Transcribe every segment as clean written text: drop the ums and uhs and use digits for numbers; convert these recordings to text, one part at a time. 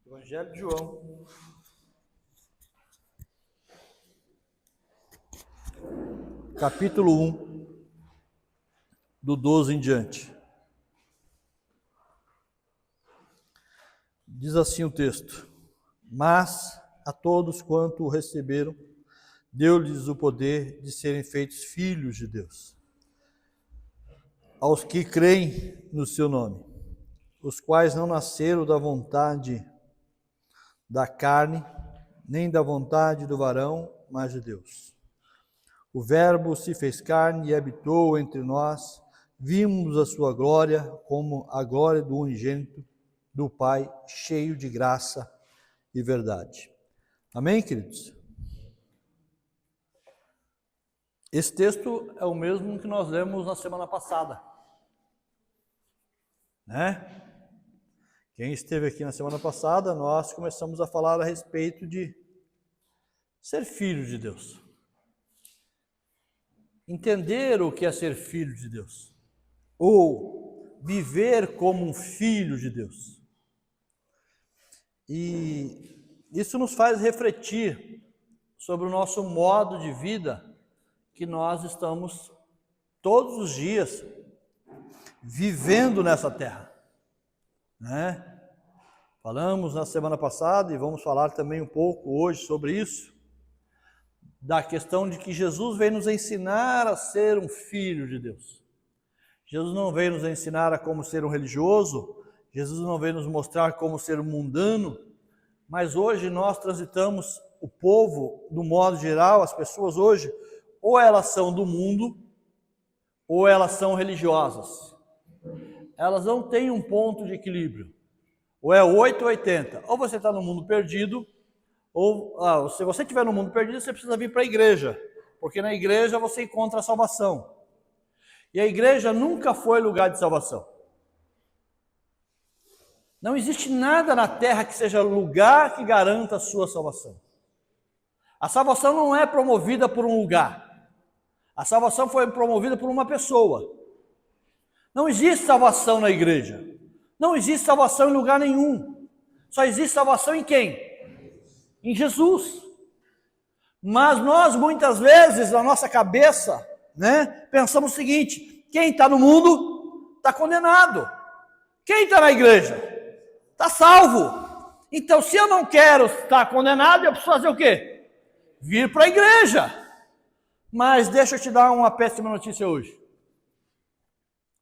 Evangelho de João, capítulo 1, do 12 em diante. Diz assim o texto: Mas a todos quanto o receberam, deu-lhes o poder de serem feitos filhos de Deus, aos que creem no seu nome, os quais não nasceram da vontade da carne, nem da vontade do varão, mas de Deus. O Verbo se fez carne e habitou entre nós, vimos a sua glória como a glória do unigênito do Pai, cheio de graça e verdade. Amém, queridos? Esse texto é o mesmo que nós lemos na semana passada, né? Quem esteve aqui na semana passada, nós começamos a falar a respeito de ser filho de Deus. Entender o que é ser filho de Deus, ou viver como um filho de Deus. E isso nos faz refletir sobre o nosso modo de vida que nós estamos todos os dias vivendo nessa terra, né? Falamos na semana passada e vamos falar também um pouco hoje sobre isso, da questão de que Jesus veio nos ensinar a ser um filho de Deus. Jesus não veio nos ensinar a como ser um religioso, Jesus não veio nos mostrar como ser um mundano, mas hoje nós transitamos o povo, do modo geral, as pessoas hoje, ou elas são do mundo, ou elas são religiosas. Elas não têm um ponto de equilíbrio. Ou é 8 ou 80. Ou você está no mundo perdido, ou se você estiver no mundo perdido, você precisa vir para a igreja, porque na igreja você encontra a salvação. E a igreja nunca foi lugar de salvação. Não existe nada na terra que seja lugar que garanta a sua salvação. A salvação não é promovida por um lugar. A salvação foi promovida por uma pessoa. Não existe salvação na igreja. Não existe salvação em lugar nenhum. Só existe salvação em quem? Em Jesus. Mas nós, muitas vezes, na nossa cabeça, né, pensamos o seguinte: quem está no mundo está condenado. Quem está na igreja está salvo. Então, se eu não quero estar condenado, eu preciso fazer o quê? Vir para a igreja. Mas deixa eu te dar uma péssima notícia hoje.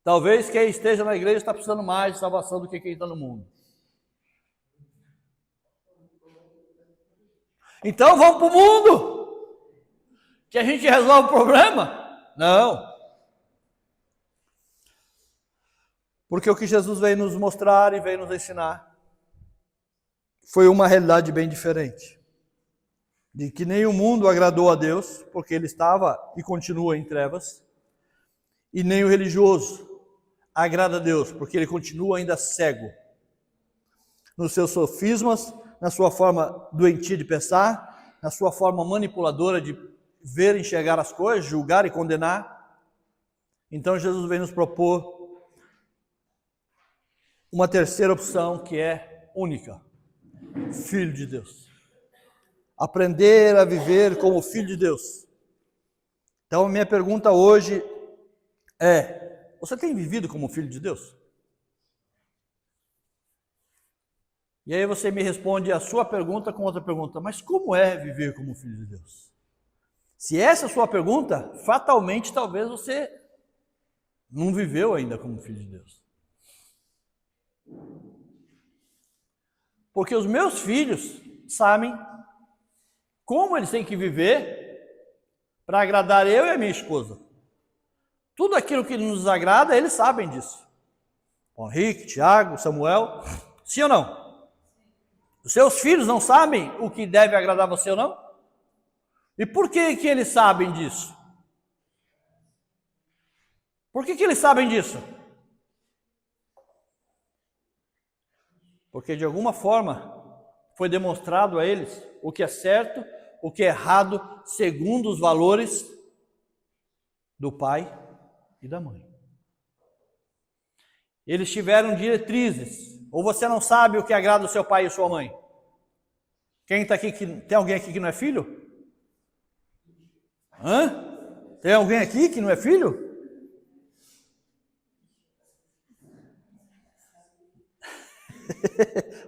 Talvez quem esteja na igreja está precisando mais de salvação do que quem está no mundo. Então vamos para o mundo, que a gente resolve o problema? Não. Porque o que Jesus veio nos mostrar e veio nos ensinar foi uma realidade bem diferente. De que nem o mundo agradou a Deus, porque ele estava e continua em trevas, e nem o religioso agrada a Deus, porque ele continua ainda cego nos seus sofismas, na sua forma doentia de pensar, na sua forma manipuladora de ver e enxergar as coisas, julgar e condenar. Então Jesus vem nos propor uma terceira opção que é única: filho de Deus. Aprender a viver como filho de Deus. Então a minha pergunta hoje é: você tem vivido como filho de Deus? E aí você me responde a sua pergunta com outra pergunta: mas como é viver como filho de Deus? Se essa é a sua pergunta, fatalmente talvez você não viveu ainda como filho de Deus. Porque os meus filhos sabem como eles têm que viver para agradar eu e a minha esposa. Tudo aquilo que nos agrada, eles sabem disso. O Henrique, Tiago, Samuel, sim ou não? Os seus filhos não sabem o que deve agradar você ou não? E por que eles sabem disso? Por que eles sabem disso? Porque de alguma forma foi demonstrado a eles o que é certo, o que é errado, segundo os valores do pai e da mãe. Eles tiveram diretrizes, Ou você não sabe o que agrada o seu pai e sua mãe? Quem está aqui, tem alguém aqui que não é filho? Hã? Tem alguém aqui que não é filho?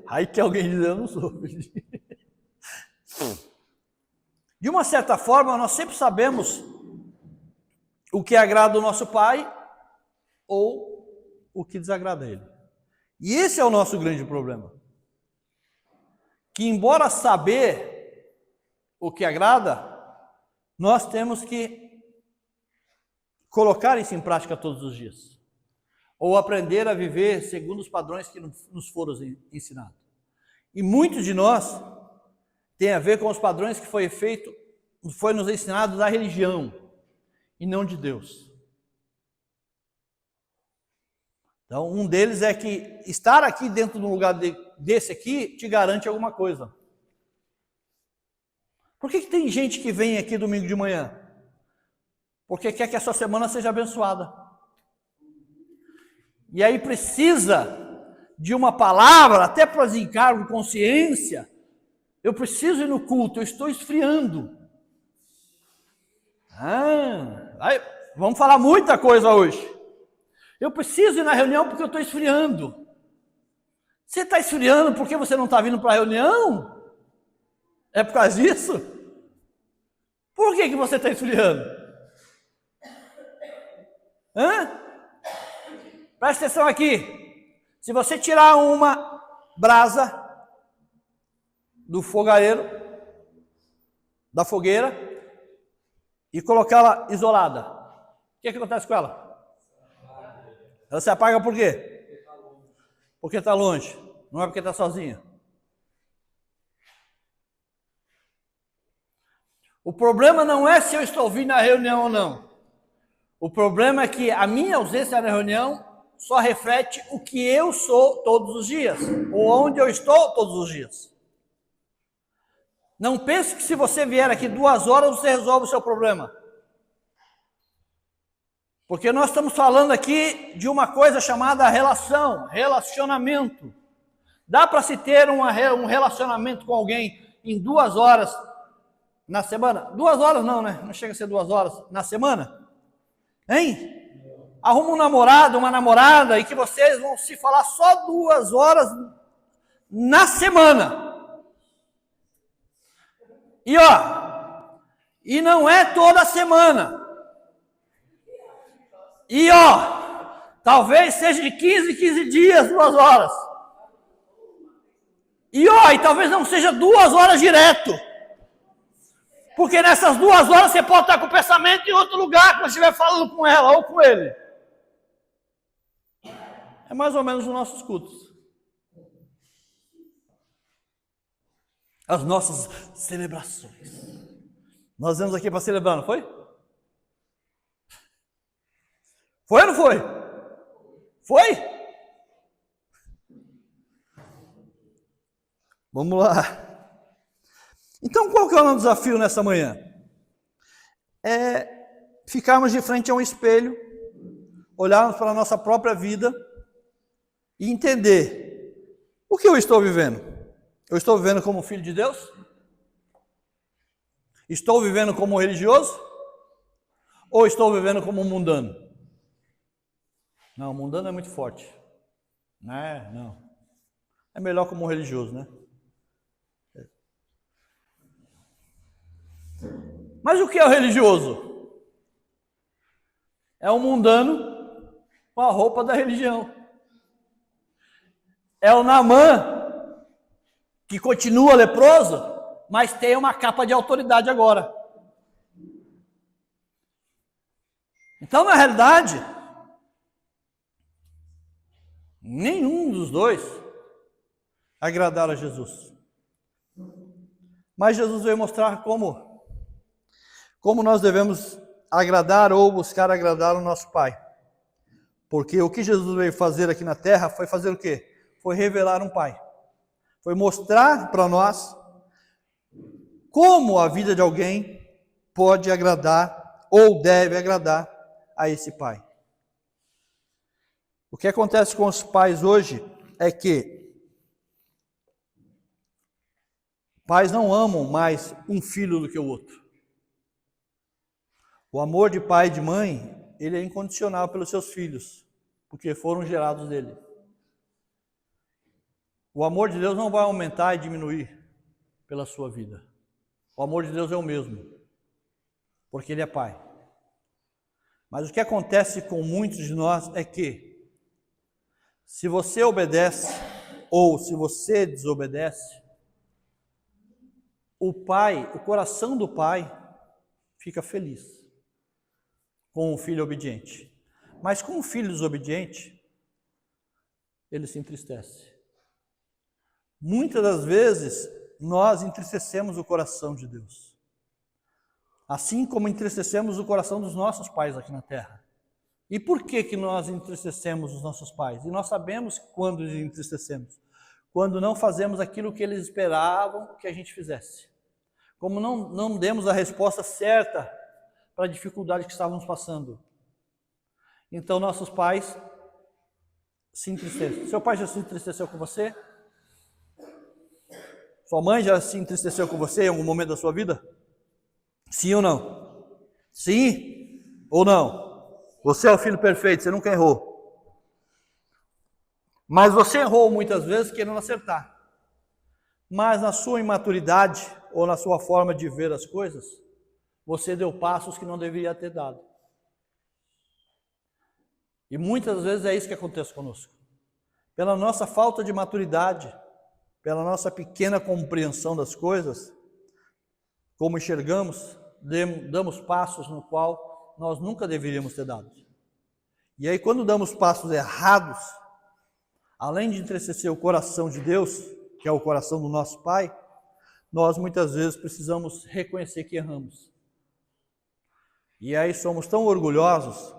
Aí que alguém diz, eu não sou. De uma certa forma, nós sempre sabemos o que agrada o nosso pai ou o que desagrada ele. E esse é o nosso grande problema. Que embora saber o que agrada, nós temos que colocar isso em prática todos os dias. Ou aprender a viver segundo os padrões que nos foram ensinados. E muitos de nós tem a ver com os padrões que foi nos ensinado da religião e não de Deus. Então, um deles é que estar aqui dentro de um lugar desse aqui te garante alguma coisa. Por que tem gente que vem aqui domingo de manhã? Porque quer que a sua semana seja abençoada. E aí precisa de uma palavra, até para desencargo, consciência. Eu preciso ir no culto, eu estou esfriando. Vamos falar muita coisa hoje. Eu preciso ir na reunião porque eu estou esfriando. Você está esfriando porque você não está vindo para a reunião? É por causa disso? Por que você está esfriando? Presta atenção aqui. Se você tirar uma brasa do fogareiro, da fogueira, e colocá-la isolada, o que acontece com ela? Ela se apaga por quê? Porque está longe. Não é porque está sozinha. O problema não é se eu estou vindo na reunião ou não. O problema é que a minha ausência na reunião só reflete o que eu sou todos os dias, ou onde eu estou todos os dias. Não pense que se você vier aqui 2 horas, você resolve o seu problema. Porque nós estamos falando aqui de uma coisa chamada relacionamento. Dá para se ter um relacionamento com alguém em 2 horas na semana? 2 horas não, né? Não chega a ser 2 horas na semana? Hein? Arruma um namorado, uma namorada, e que vocês vão se falar só 2 horas na semana. E não é toda semana. Talvez seja de 15 dias, 2 horas. E talvez não seja 2 horas direto. Porque nessas 2 horas você pode estar com o pensamento em outro lugar, quando estiver falando com ela ou com ele. É mais ou menos os nossos cultos. As nossas celebrações. Nós viemos aqui para celebrar, não foi? Foi ou não foi? Foi? Vamos lá. Então, qual que é o nosso desafio nessa manhã? É ficarmos de frente a um espelho, olharmos para a nossa própria vida e entender o que eu estou vivendo. Eu estou vivendo como filho de Deus? Estou vivendo como religioso? Ou estou vivendo como mundano? Não, mundano é muito forte. Não. É melhor como religioso, né? Mas o que é o religioso? É um mundano com a roupa da religião. É o Naamã que continua leproso, mas tem uma capa de autoridade agora. Então, na realidade, nenhum dos dois agradaram a Jesus. Mas Jesus veio mostrar como nós devemos agradar ou buscar agradar o nosso Pai. Porque o que Jesus veio fazer aqui na terra foi fazer o quê? Foi revelar um Pai. Foi mostrar para nós como a vida de alguém pode agradar ou deve agradar a esse Pai. O que acontece com os pais hoje é que Pais não amam mais um filho do que o outro. O amor de pai e de mãe, ele é incondicional pelos seus filhos, porque foram gerados dele. O amor de Deus não vai aumentar e diminuir pela sua vida. O amor de Deus é o mesmo, porque ele é pai. Mas o que acontece com muitos de nós é que, se você obedece ou se você desobedece, o coração do pai fica feliz com o filho obediente. Mas com o filho desobediente, ele se entristece. Muitas das vezes, nós entristecemos o coração de Deus. Assim como entristecemos o coração dos nossos pais aqui na terra. E por que nós entristecemos os nossos pais? E nós sabemos quando os entristecemos. Quando não fazemos aquilo que eles esperavam que a gente fizesse. Como não demos a resposta certa para a dificuldade que estávamos passando. Então nossos pais se entristecem. Seu pai já se entristeceu com você? Sua mãe já se entristeceu com você em algum momento da sua vida? Sim ou não? Sim ou não? Você é o filho perfeito, você nunca errou. Mas você errou muitas vezes querendo acertar. Mas na sua imaturidade ou na sua forma de ver as coisas, você deu passos que não deveria ter dado. E muitas vezes é isso que acontece conosco. Pela nossa falta de maturidade, pela nossa pequena compreensão das coisas, como enxergamos, damos passos no qual nós nunca deveríamos ter dado. E aí quando damos passos errados, além de entristecer o coração de Deus, que é o coração do nosso Pai, nós muitas vezes precisamos reconhecer que erramos. E aí somos tão orgulhosos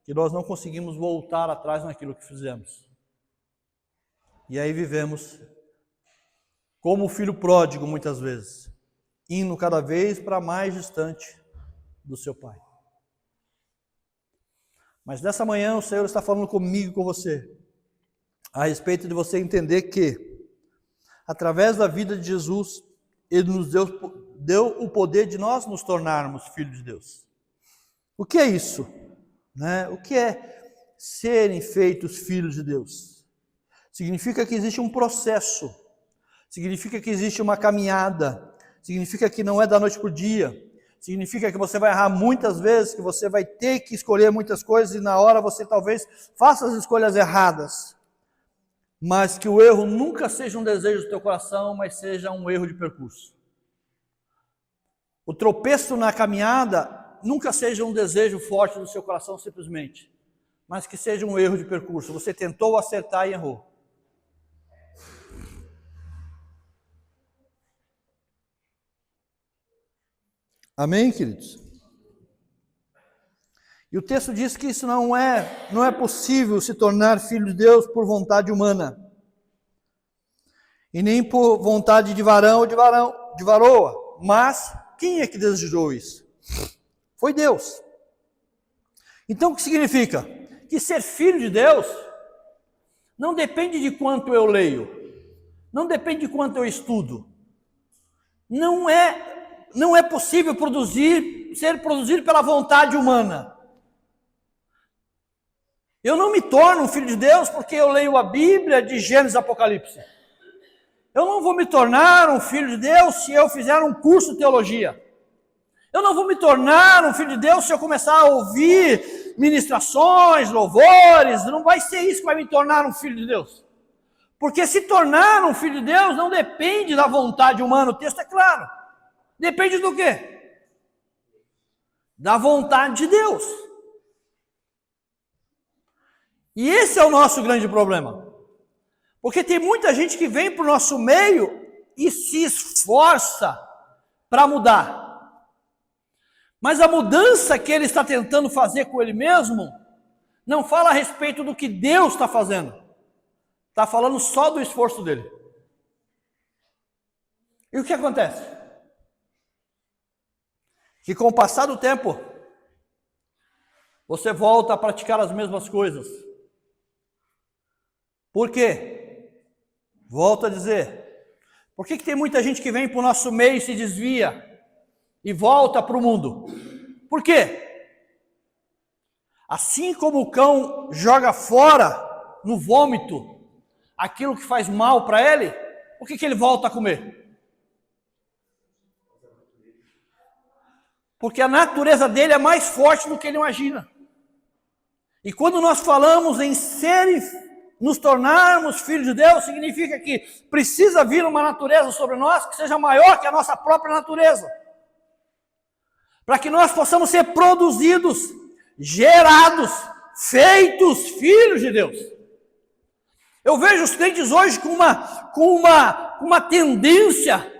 que nós não conseguimos voltar atrás naquilo que fizemos. E aí vivemos como o filho pródigo muitas vezes, indo cada vez para mais distante do seu pai. Mas nessa manhã o Senhor está falando comigo e com você, a respeito de você entender que, através da vida de Jesus, Ele nos deu o poder de nós nos tornarmos filhos de Deus. O que é isso? O que é serem feitos filhos de Deus? Significa que existe um processo, significa que existe uma caminhada, significa que não é da noite para o dia, significa que você vai errar muitas vezes, que você vai ter que escolher muitas coisas e na hora você talvez faça as escolhas erradas, mas que o erro nunca seja um desejo do teu coração, mas seja um erro de percurso. O tropeço na caminhada nunca seja um desejo forte do seu coração simplesmente, mas que seja um erro de percurso. Você tentou acertar e errou. Amém, queridos? E o texto diz que isso não é possível se tornar filho de Deus por vontade humana. E nem por vontade de varão ou de varoa. Mas quem é que desejou isso? Foi Deus. Então o que significa? Que ser filho de Deus não depende de quanto eu leio, não depende de quanto eu estudo. Não é possível ser produzido pela vontade humana. Eu não me torno um filho de Deus porque eu leio a Bíblia de Gênesis e Apocalipse. Eu não vou me tornar um filho de Deus se eu fizer um curso de teologia. Eu não vou me tornar um filho de Deus se eu começar a ouvir ministrações, louvores. Não vai ser isso que vai me tornar um filho de Deus. Porque se tornar um filho de Deus não depende da vontade humana, o texto é claro. Depende do quê? Da vontade de Deus. E esse é o nosso grande problema. Porque tem muita gente que vem para o nosso meio e se esforça para mudar. Mas a mudança que ele está tentando fazer com ele mesmo não fala a respeito do que Deus está fazendo. Está falando só do esforço dele. E o que acontece? Que com o passar do tempo, você volta a praticar as mesmas coisas. Por quê? Volto a dizer, Por que tem muita gente que vem para o nosso meio e se desvia e volta para o mundo? Por quê? Assim como o cão joga fora, no vômito, aquilo que faz mal para ele, por que ele volta a comer? Porque a natureza dele é mais forte do que ele imagina. E quando nós falamos em nos tornarmos filhos de Deus, significa que precisa vir uma natureza sobre nós que seja maior que a nossa própria natureza. Para que nós possamos ser produzidos, gerados, feitos filhos de Deus. Eu vejo os crentes hoje com uma tendência,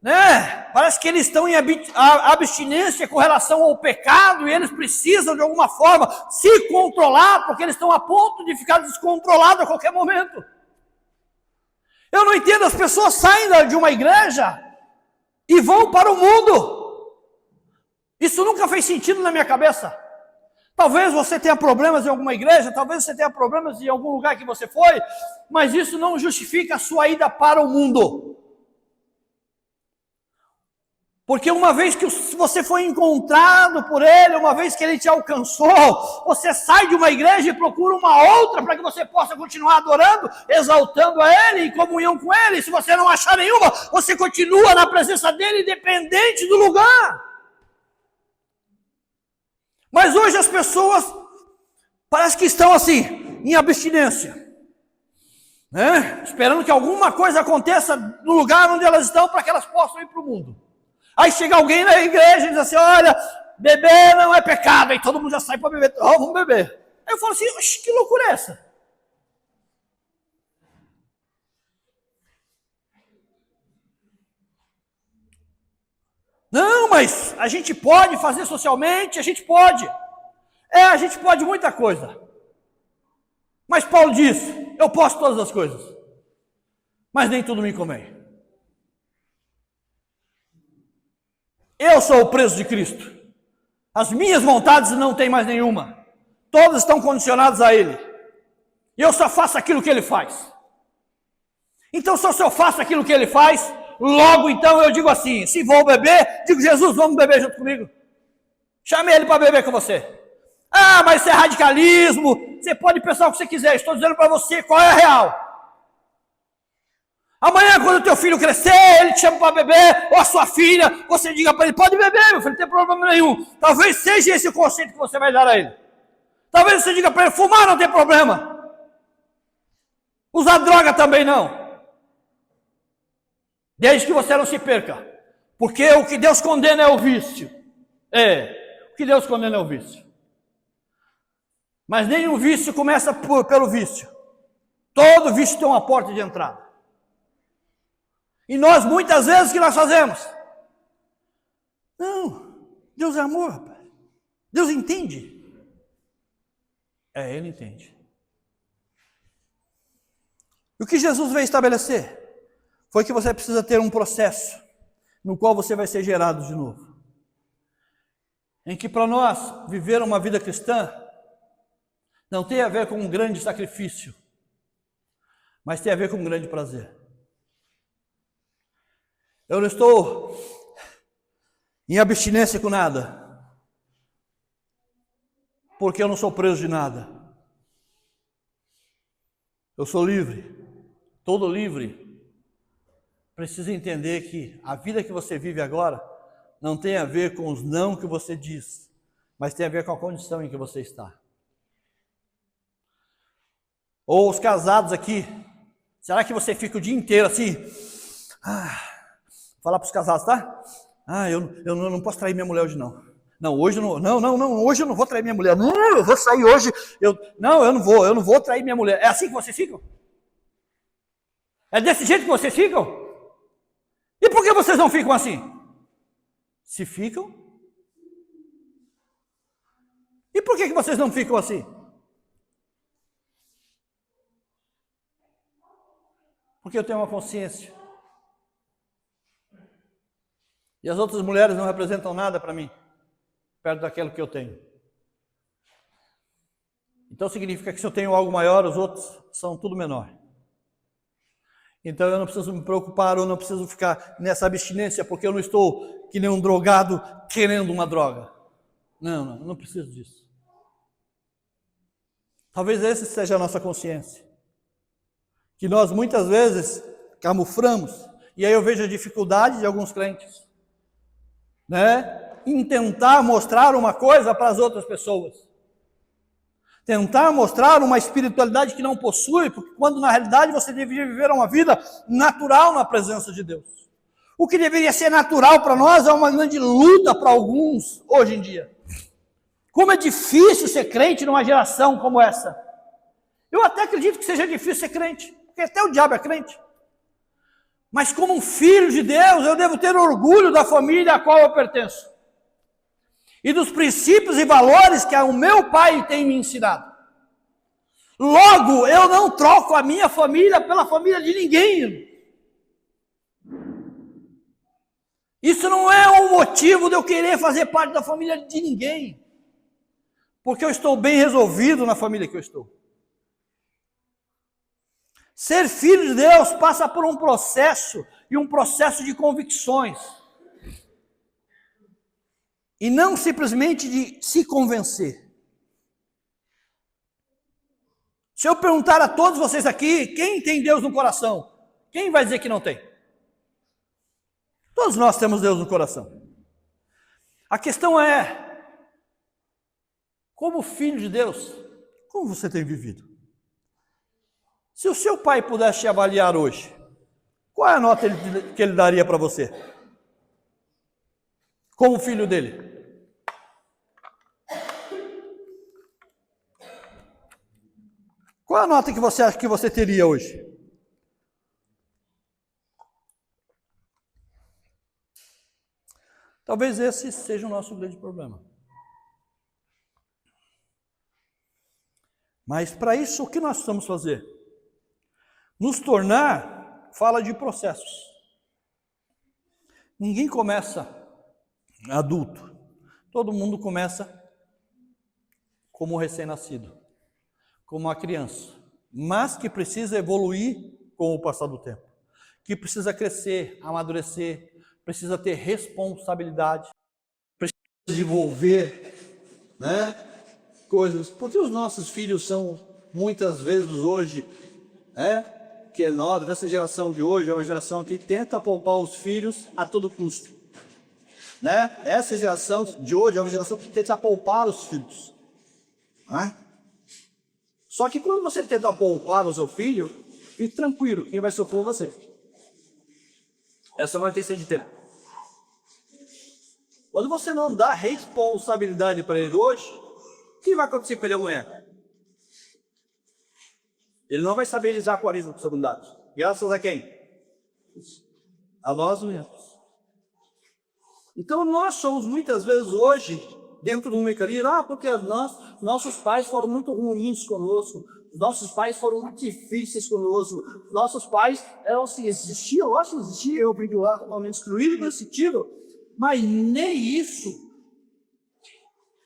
né? Parece que eles estão em abstinência com relação ao pecado e eles precisam de alguma forma se controlar porque eles estão a ponto de ficar descontrolados a qualquer momento. Eu não entendo, as pessoas saem de uma igreja e vão para o mundo. Isso nunca fez sentido na minha cabeça. Talvez você tenha problemas em alguma igreja, talvez você tenha problemas em algum lugar que você foi, mas isso não justifica a sua ida para o mundo. Porque uma vez que você foi encontrado por ele, uma vez que ele te alcançou, você sai de uma igreja e procura uma outra para que você possa continuar adorando, exaltando a ele, em comunhão com ele. Se você não achar nenhuma, você continua na presença dele, independente do lugar. Mas hoje as pessoas parece que estão assim, em abstinência, né? Esperando que alguma coisa aconteça no lugar onde elas estão para que elas possam ir para o mundo. Aí chega alguém na igreja e diz assim, olha, beber não é pecado. Aí todo mundo já sai para beber, vamos beber. Aí eu falo assim, oxe, que loucura é essa? Não, mas a gente pode fazer socialmente, a gente pode. A gente pode muita coisa. Mas Paulo diz, eu posso todas as coisas, mas nem tudo me convém. Eu sou o preso de Cristo. As minhas vontades não tem mais nenhuma. Todas estão condicionadas a Ele. E eu só faço aquilo que Ele faz. Então, se eu só faço aquilo que Ele faz, logo então eu digo assim, se vou beber, digo, Jesus, vamos beber junto comigo. Chame Ele para beber com você. Ah, mas isso é radicalismo. Você pode pensar o que você quiser. Estou dizendo para você qual é a real. Amanhã, quando o teu filho crescer, ele te chama para beber, ou a sua filha, você diga para ele, pode beber, meu filho, não tem problema nenhum. Talvez seja esse o conceito que você vai dar a ele. Talvez você diga para ele, fumar não tem problema. Usar droga também não. Desde que você não se perca. Porque o que Deus condena é o vício. O que Deus condena é o vício. Mas nenhum vício começa pelo vício. Todo vício tem uma porta de entrada. E nós, muitas vezes, o que nós fazemos? Não, Deus é amor, rapaz. Deus entende. Ele entende. E o que Jesus veio estabelecer? Foi que você precisa ter um processo no qual você vai ser gerado de novo. Em que para nós, viver uma vida cristã, não tem a ver com um grande sacrifício, mas tem a ver com um grande prazer. Eu não estou em abstinência com nada, porque eu não sou preso de nada. Eu sou livre, todo livre. Precisa entender que a vida que você vive agora não tem a ver com os não que você diz, mas tem a ver com a condição em que você está. Ou os casados aqui, será que você fica o dia inteiro assim? Falar para os casados, tá? Eu não posso trair minha mulher hoje não. Não, hoje eu não, hoje eu não vou trair minha mulher. Não, eu vou sair hoje. Eu não vou trair minha mulher. É assim que vocês ficam? É desse jeito que vocês ficam? E por que vocês não ficam assim? Se ficam? E por que vocês não ficam assim? Porque eu tenho uma consciência. E as outras mulheres não representam nada para mim, perto daquilo que eu tenho. Então significa que se eu tenho algo maior, os outros são tudo menor. Então eu não preciso me preocupar, ou não preciso ficar nessa abstinência, porque eu não estou que nem um drogado querendo uma droga. Não, eu não preciso disso. Talvez essa seja a nossa consciência, que nós muitas vezes camuflamos, e aí eu vejo a dificuldade de alguns crentes, né, em tentar mostrar uma coisa para as outras pessoas, tentar mostrar uma espiritualidade que não possui, porque quando na realidade você deveria viver uma vida natural na presença de Deus. O que deveria ser natural para nós é uma grande luta para alguns hoje em dia. Como é difícil ser crente numa geração como essa. Eu até acredito que seja difícil ser crente, porque até o diabo é crente. Mas como um filho de Deus, eu devo ter orgulho da família a qual eu pertenço. E dos princípios e valores que o meu pai tem me ensinado. Logo, eu não troco a minha família pela família de ninguém. Isso não é um motivo de eu querer fazer parte da família de ninguém. Porque eu estou bem resolvido na família que eu estou. Ser filho de Deus passa por um processo, e um processo de convicções. E não simplesmente de se convencer. Se eu perguntar a todos vocês aqui, quem tem Deus no coração? Quem vai dizer que não tem? Todos nós temos Deus no coração. A questão é, como filho de Deus, como você tem vivido? Se o seu pai pudesse te avaliar hoje, qual é a nota que ele daria para você? Como filho dele? Qual é a nota que você acha que você teria hoje? Talvez esse seja o nosso grande problema. Mas para isso, o que nós precisamos fazer? Nos tornar, fala de processos. Ninguém começa adulto. Todo mundo começa como recém-nascido, como uma criança, mas que precisa evoluir com o passar do tempo, que precisa crescer, amadurecer, precisa ter responsabilidade, precisa desenvolver, né, coisas. Porque os nossos filhos são, muitas vezes hoje, que nós, dessa geração de hoje, é uma geração que tenta poupar os filhos a todo custo. Né? Essa geração de hoje é uma geração que tenta poupar os filhos. Né? Só que quando você tenta poupar o seu filho, fique tranquilo, quem vai sofrer é você. Essa é uma intenção de tempo. Quando você não dá responsabilidade para ele hoje, o que vai acontecer com ele amanhã? Ele não vai saber lidar com a responsabilidade. Graças a quem? A nós mesmos. Então nós somos muitas vezes hoje, dentro de um mecanismo, porque nossos pais foram muito ruins conosco, nossos pais foram muito difíceis conosco, nossos pais eram assim, existiam, eu acho que existia, eu brinco lá, totalmente excluído nesse sentido, mas nem isso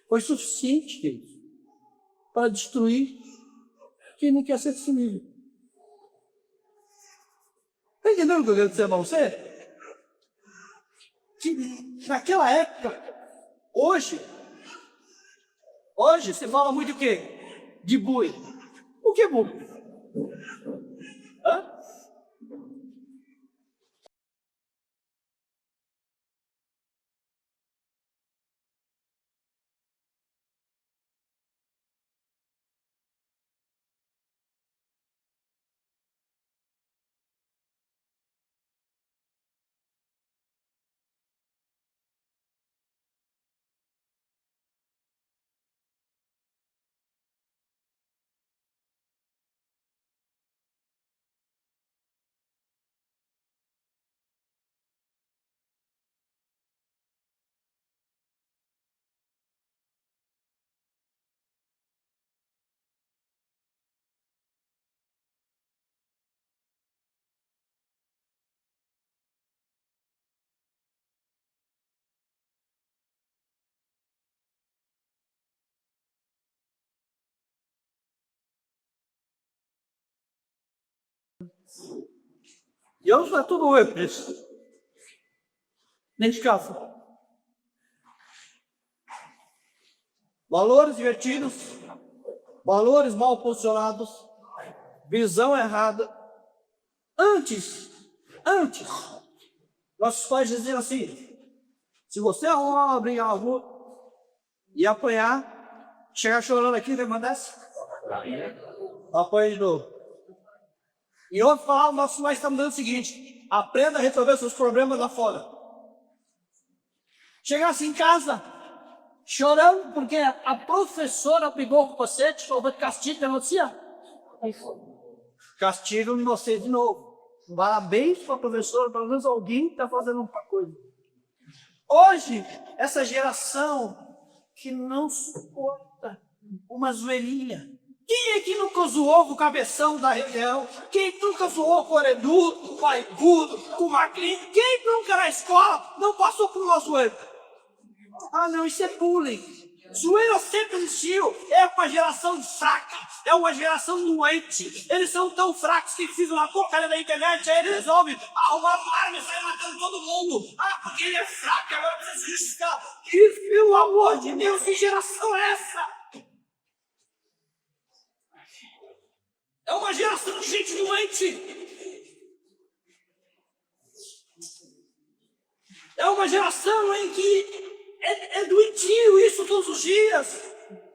foi suficiente, queridos, para destruir quem não quer ser destruído. Está entendendo o que eu quero dizer para você? Que naquela época, hoje se fala muito de quê? De bullying. O que é bullying? Hã? E hoje é tudo isso. Nem de casa. Valores invertidos, valores mal posicionados, visão errada. Antes, nossos pais diziam assim: se você arrumar uma briga na rua e apanhar, chegar chorando aqui, vai mandar apanha de novo. E outro falava, nossos pais estão dando o seguinte: aprenda a resolver seus problemas lá fora. Chegasse em casa chorando porque a professora pegou com você, te houve castigo, denuncia. Castigo em você de novo. Parabéns para a professora, pelo menos alguém está fazendo uma coisa. Hoje, essa geração que não suporta uma zoeirinha. Quem é que nunca zoou com o cabeção da região? Quem nunca zoou com o Oredu, com o Paicudo, com o Marquinhos? Quem nunca na escola não passou por uma zoeira? Ah, não, isso é bullying. Zoeira sempre existiu. É uma geração fraca. É uma geração doente. Eles são tão fracos que precisam uma porcaria da internet. Aí eles resolvem arrumar uma arma e sair matando todo mundo. Ah, porque ele é fraco, agora precisa se justificar. E, pelo amor de Deus, que geração é essa? É uma geração de gente doente. É uma geração em que é doentio isso todos os dias.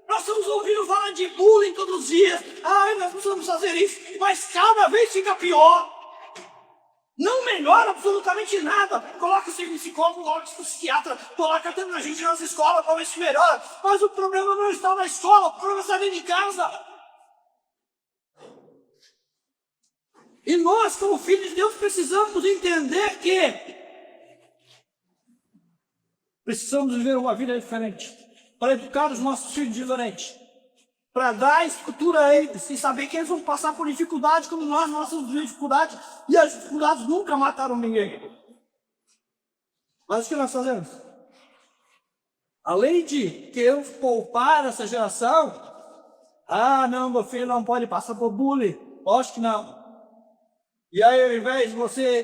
Nós estamos ouvindo falar de bullying todos os dias. Ai, nós precisamos fazer isso. Mas cada vez fica pior. Não melhora absolutamente nada. Coloca o psicólogo, coloca o psiquiatra, coloca até a gente nas escolas para ver se melhora. Mas o problema não está na escola, o problema está dentro de casa. E nós, como filhos de Deus, precisamos entender que precisamos viver uma vida diferente, para educar os nossos filhos diferente, para dar estrutura a eles e saber que eles vão passar por dificuldades como nós passamos por dificuldades, e as dificuldades nunca mataram ninguém. Mas o que nós fazemos? Além de queremos poupar essa geração, ah, não, meu filho não pode passar por bullying, lógico que não. E aí, ao invés de você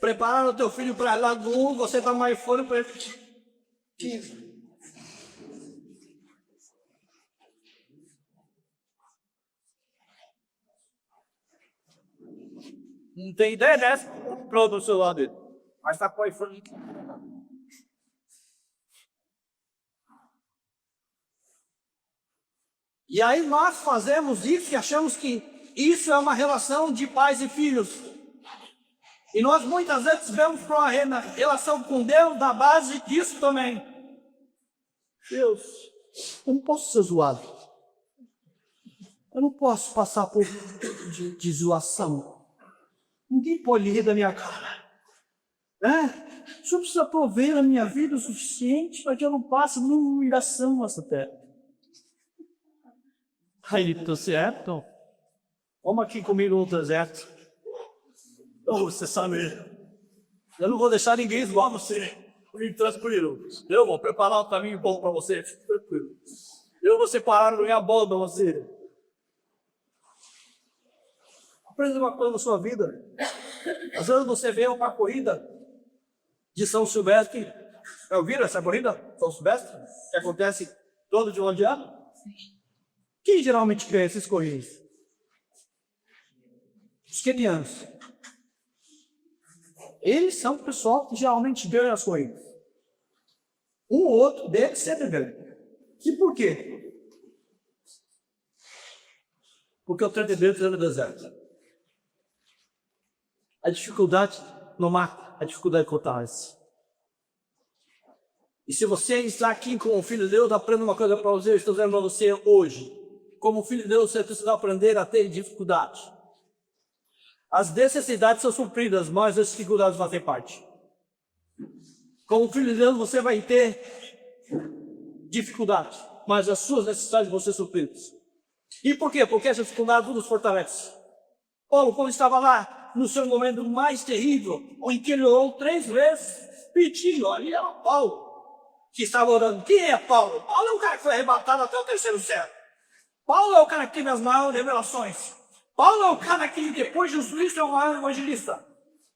preparar o teu filho para lá do mundo, você dá um iPhone para ele. Não tem ideia dessa? Pronto, o celular dele. Mas tá com o iPhone. E aí nós fazemos isso e achamos que isso é uma relação de pais e filhos. E nós muitas vezes vemos para uma relação com Deus na base disso também. Deus, eu não posso ser zoado. Eu não posso passar por de zoação. Ninguém pode rir da minha cara. O senhor precisa prover a minha vida o suficiente para que eu não passe nenhuma humilhação nessa terra. Aí, tô certo? Vamos aqui comigo no deserto. Você sabe, eu não vou deixar ninguém igual a você. Fique tranquilo. Eu vou preparar um caminho bom para você. Fique tranquilo. Eu vou separar a minha bola para você. Aprenda uma coisa na sua vida. Às vezes você vê uma corrida de São Silvestre. Já ouviram essa corrida? São Silvestre? Que acontece todo de um ano? Quem geralmente ganha essas corridas? Os quenianos. Eles são o pessoal que geralmente ganha as corridas. Um ou outro deles sempre ganha. E por quê? Porque o treino deles é no deserto. A dificuldade não mata, a dificuldade acontece. E se você está aqui como filho de Deus, aprenda uma coisa para você, eu estou dizendo para você hoje. Como filho de Deus, você precisa aprender a ter dificuldade. As necessidades são supridas, mas as dificuldades fazem parte. Como filho de Deus, você vai ter dificuldade, mas as suas necessidades vão ser supridas. E por quê? Porque essa dificuldade nos fortalece. Paulo, quando estava lá, no seu momento mais terrível, em que ele orou 3 vezes, pedindo, ali era Paulo, que estava orando. Quem é Paulo? Paulo é o cara que foi arrebatado até o 3º céu. Paulo é o cara que teve as maiores revelações. Paulo é o cara que, depois de Jesus Cristo, é o maior evangelista.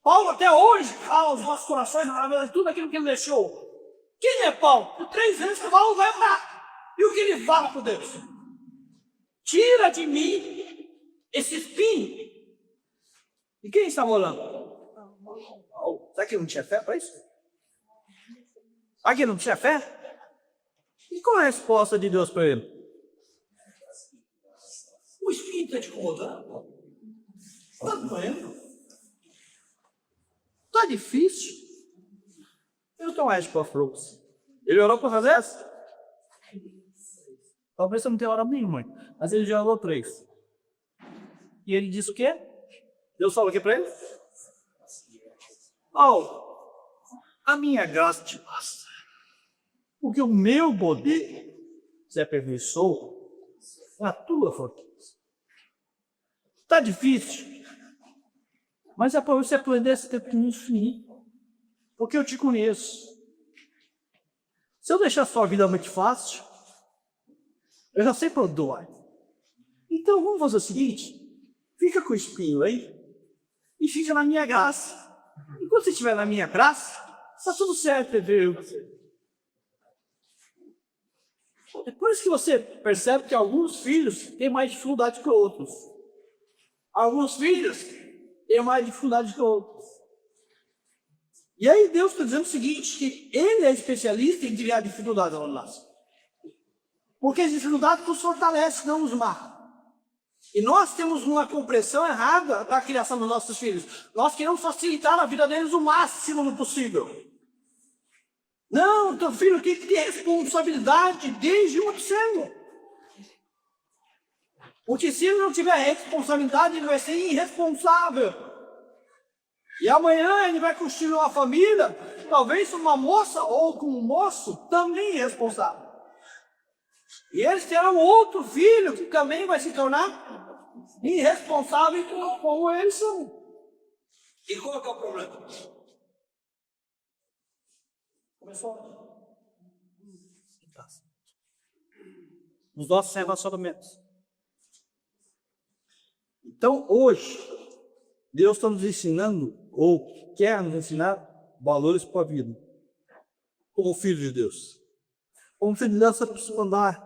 Paulo até hoje fala aos nossos corações, na verdade, tudo aquilo que ele deixou. Quem é Paulo? Por 3 vezes que Paulo vai orar. E o que ele fala para Deus? Tira de mim esse espinho. E quem está orando? Será que ele não tinha fé para isso? Será que ele não tinha fé? E qual é a resposta de Deus para ele? O espinho está te incomodando? Está doendo? Está difícil? Eu não tenho mais para frutos. Ele orou para fazer essa? Talvez você não tenha orado nenhuma, mas ele já orou 3. E ele disse o quê? Deus falou o que para ele? A minha graça te basta. Porque o meu poder se aperfeiçoou na tua fortaleza. Está difícil, mas é para você aprender a ter infinito. Porque eu te conheço. Se eu deixar a sua vida muito fácil, eu já sei para onde dói. Então vamos fazer o seguinte: fica com o espinho aí e fica na minha graça. Enquanto você estiver na minha graça, está tudo certo, entendeu? É por isso que você percebe que alguns filhos têm mais dificuldade que outros. Alguns filhos têm mais dificuldade que outros. E aí Deus está dizendo o seguinte, que Ele é especialista em criar dificuldade ao nosso. Porque as dificuldades nos fortalecem, não nos matam. E nós temos uma compreensão errada da criação dos nossos filhos. Nós queremos facilitar a vida deles o máximo possível. Não, teu filho tem que ter responsabilidade desde muito cedo. Porque se ele não tiver responsabilidade, ele vai ser irresponsável. E amanhã ele vai constituir uma família, talvez com uma moça ou com um moço também irresponsável. E eles terão outro filho que também vai se tornar irresponsável como eles são. E qual que é o problema? Começou nos nossos relacionamentos. Então, hoje, Deus está nos ensinando, ou quer nos ensinar, valores para a vida. Como filho de Deus. Como filho de Deus, você precisa andar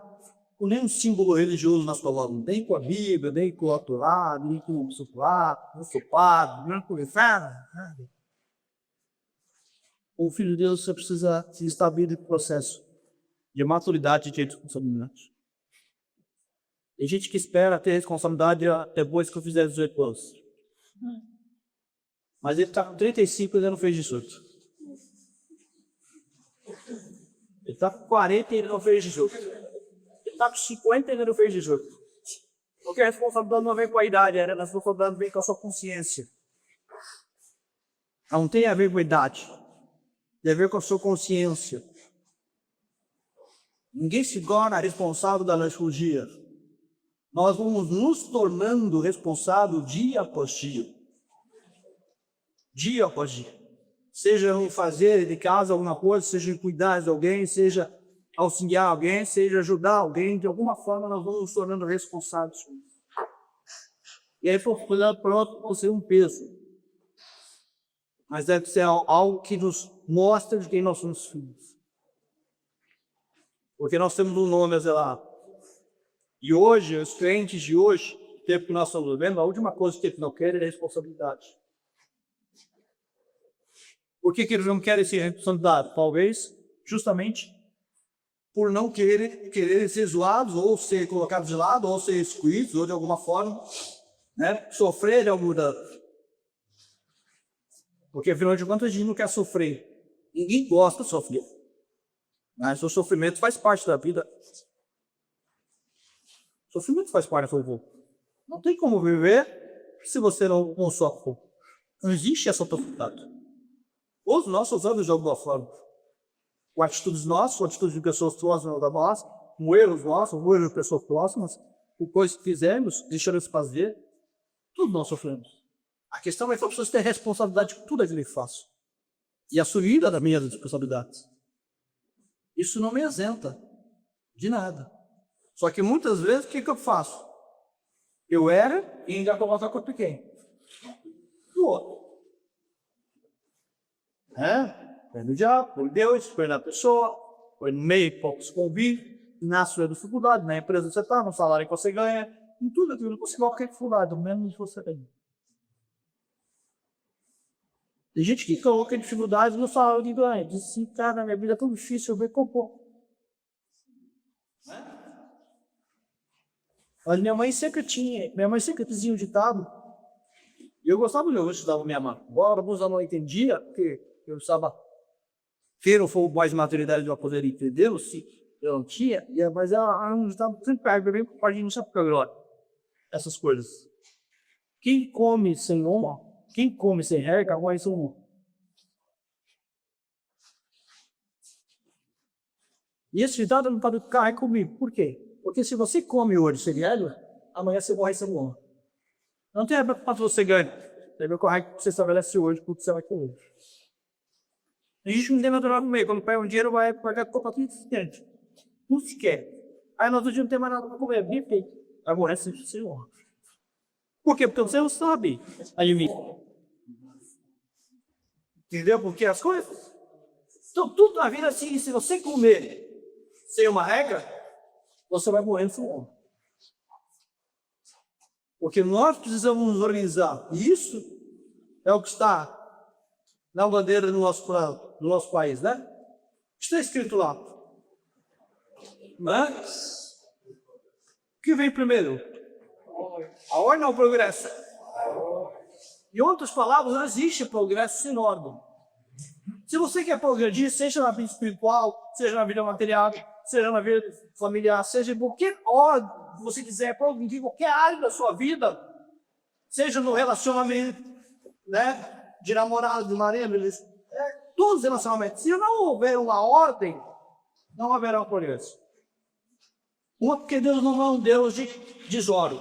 com nenhum símbolo religioso na sua vida. Nem com a Bíblia, nem com o autorado, nem com o sopado, nem com o inferno. Como filho de Deus, você precisa se estabelecer no processo de maturidade e de responsabilidade. Tem gente que espera ter responsabilidade depois que eu fizer 18 anos. Mas ele está com 35 e ainda não fez 18. Ele está com 40 e ainda não fez 18. Ele está com 50 e ainda não fez 18. Porque a responsabilidade não vem com a idade, a responsabilidade vem com a sua consciência. Não tem a ver com a idade. Tem a ver com a sua consciência. Ninguém se torna responsável da noite por dia. Nós vamos nos tornando responsáveis dia após dia. Dia após dia. Seja em fazer de casa alguma coisa, seja em cuidar de alguém, seja auxiliar alguém, seja ajudar alguém, de alguma forma nós vamos nos tornando responsáveis. E aí, por cuidar pronto, pode ser um peso. Mas deve ser algo que nos mostra de quem nós somos filhos. Porque nós temos um nome a zelar. E hoje, os crentes de hoje, o tempo que nós estamos vivendo, a última coisa que eles não querem é responsabilidade. Por que eles não querem ser responsabilidade? Talvez, justamente, por não querer ser zoados, ou ser colocados de lado, ou ser excluídos, ou de alguma forma, né, sofrer de algum dano. Porque, afinal de contas, a gente não quer sofrer. Ninguém gosta de sofrer. Mas o sofrimento faz parte da vida. O sofrimento faz parte da sua vida. Não tem como viver se você não sofre. Não existe essa possibilidade. Todos nós sofremos de alguma forma. Com atitudes nossas, com atitudes de pessoas próximas da nós, com erros nossos, com erros de pessoas próximas, com coisas que fizemos, deixamos de fazer, tudo nós sofremos. A questão é que eu preciso ter responsabilidade de tudo aquilo que faço. E assumir das minhas responsabilidades. Isso não me isenta de nada. Só que muitas vezes, o que eu faço? Eu erro e ainda coloco a culpa de quem? Do outro. Foi no diabo, foi em Deus, foi na pessoa, foi no meio que poucos convivem, na sua dificuldade, na empresa que você está, no salário que você ganha, em tudo aquilo que você qualquer dificuldade, menos você tem. Tem gente que coloca dificuldades no salário que ganha. Diz assim, cara, minha vida é tão difícil, eu vou compor. Olha, minha mãe sempre dizia um ditado, e eu gostava de ouvir, eu estudava minha mãe. Embora alguns não entendia, porque eu estava ter ou for mais maturidade de eu poder entender, se eu não tinha, mas ela não estava sempre perto, bem para a gente não sabe agora essas coisas. Quem come sem honra, quem come sem regra, agora isso não. E esse ditado não pode ficar comigo. Por quê? Porque se você come hoje sem regra, amanhã você morre sem honra. Não tem a ver com quanto você ganha. Tem a ver com a regra que você estabelece hoje, com o que você vai comer. A gente não tem natural no meio. Quando pega um dinheiro, vai pagar comprar tudo suficiente. Tudo se quer. Aí no outro dia não tem mais nada para comer. Bem feito. Vai morrer sem honra. Por quê? Porque você não sabe admitir. Entendeu? Porque as coisas. Então, tudo na vida assim, se você comer sem uma regra, você vai morrer sem honra. Porque nós precisamos nos organizar. E isso é o que está na bandeira do nosso país, né? Está escrito lá. Mas, o que vem primeiro? A ordem ou o progresso? Em outras palavras, não existe progresso sem ordem. Se você quer progredir, seja na vida espiritual, seja na vida material, seja na vida familiar, seja em qualquer ordem que você quiser progredir, em qualquer área da sua vida, seja no relacionamento, né, de namorado, de marido, todos os relacionamentos. Se não houver uma ordem, não haverá um progresso. Uma, porque Deus não é um Deus de desordem.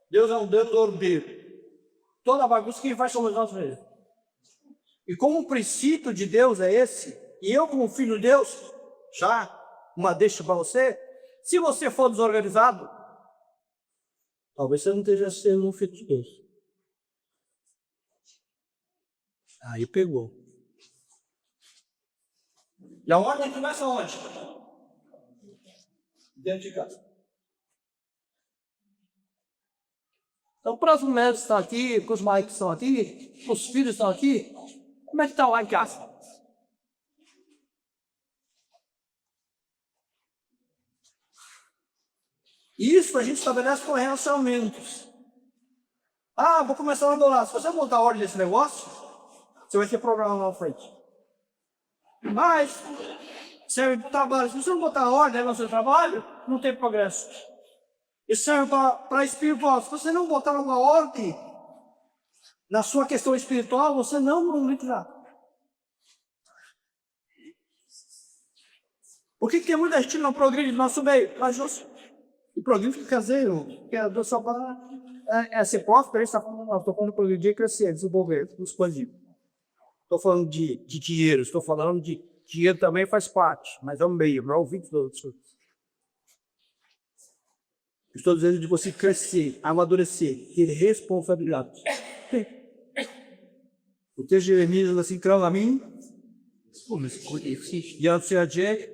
Deus é um Deus do ordeiro. Toda bagunça que faz somos nós mesmos. E como o princípio de Deus é esse, e eu como filho de Deus, já uma deixa para você, se você for desorganizado, talvez você não esteja sendo um filho de Deus. Aí pegou. E a ordem começa onde? Dentro de casa. Então, para os médicos estão aqui, para os maridos estão aqui, para os filhos estão aqui, como é que está lá em casa? Isso a gente estabelece com relacionamentos. Ah, vou começar a adorar. Se você botar a ordem nesse negócio, você vai ter problema lá na frente. Mas, serve para o trabalho. Se você não botar a ordem no seu trabalho, não tem progresso. Isso serve para espiritual. Se você não botar uma ordem na sua questão espiritual, você não progredirá. Por que tem muita gente que não progride no nosso meio? Mas o progresso caseiro, que é do só para ser próspero, estou falando de progredir, crescer, desenvolver, expandir. Estou falando de dinheiro, estou falando de dinheiro também faz parte, mas é o meio, não é o fim das outras coisas. Estou dizendo de você crescer, amadurecer, ter responsabilidade. O texto de Jeremias diz assim, clama a mim, e ansiedade,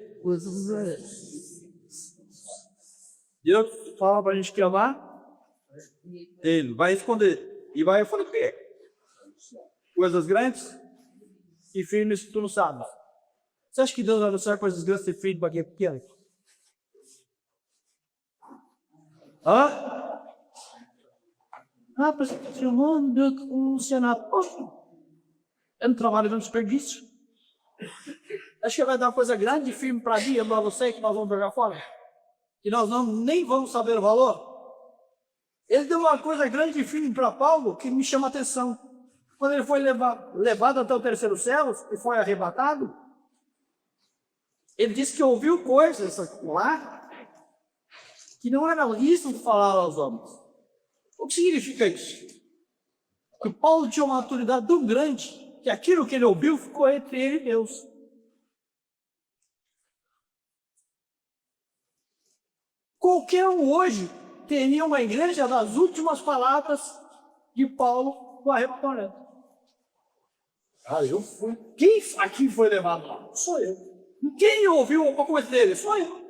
Deus fala para a gente clamar, Ele vai responder, e vai falar o quê? Coisas grandes e firmes tu não sabe. Você acha que Deus vai anunciar coisas grandes e firmes para quem é pequeno? Hã? Ah, mas Deus no Senado. Poxa, eu não trabalho no desperdício. Acho que vai dar uma coisa grande e firme para mim, para você, que nós vamos jogar fora. Que nós nem vamos saber o valor. Ele deu uma coisa grande e firme para Paulo que me chama a atenção. Quando ele foi levado até o terceiro céu e foi arrebatado, ele disse que ouviu coisas lá que não era lícito falar aos homens. O que significa isso? Que Paulo tinha uma autoridade tão grande que aquilo que ele ouviu ficou entre ele e Deus. Qualquer um hoje teria uma igreja das últimas palavras de Paulo no arrebatamento. Ah, eu fui. Quem aqui foi levado lá? Sou eu. Quem ouviu alguma coisa dele? Sou eu.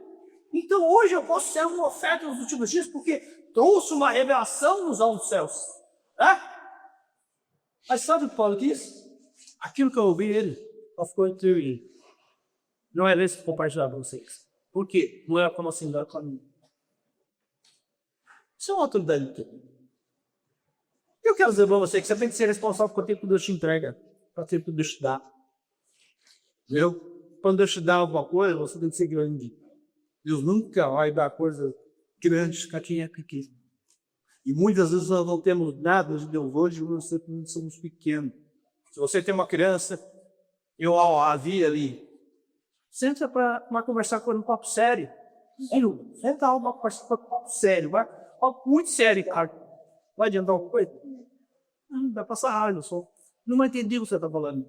Então hoje eu posso ser uma oferta nos últimos dias porque trouxe uma revelação nos altos céus. Mas sabe o que Paulo diz? Aquilo que eu ouvi ele, of course, não é esse compartilhar com vocês. Por quê? Não é como assim, não é para mim. Isso é uma autoridade. Eu quero dizer para você que você tem que ser responsável por aquilo que Deus te entrega, para aquilo que Deus te dá. Entendeu? Quando Deus te dá alguma coisa, você tem que ser grande. Deus nunca vai dar coisas grandes para quem é pequeno. E muitas vezes nós não temos nada de Deus hoje, nós somos pequenos. Se você tem uma criança, eu havia ali. Senta para conversar com ele um papo sério. Sério, senta lá para conversar com um papo sério. Papo muito sério, cara. Vai adiantar alguma coisa? Não, vai passar raiva, só. Não vai entender o que você está falando.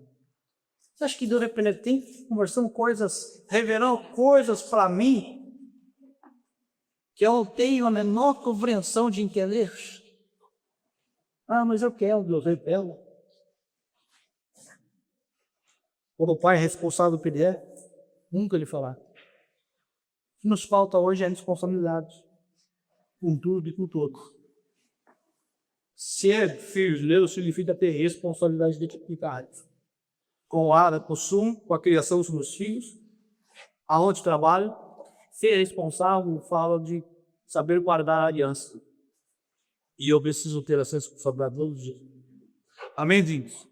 Você acha que Deus é penitente, conversando coisas, revelando coisas para mim, que eu não tenho a menor compreensão de entender? Mas eu quero, Deus revela. Quando o pai é responsável por ele, nunca lhe falar. O que nos falta hoje é responsabilidade, com tudo e com todos. Ser filho de Deus significa ter responsabilidade identificada. Com o ar, consumo, com a criação dos meus filhos, aonde trabalho, ser responsável fala de saber guardar a aliança. E eu preciso ter essa responsabilidade todos os dias. Amém, Deus?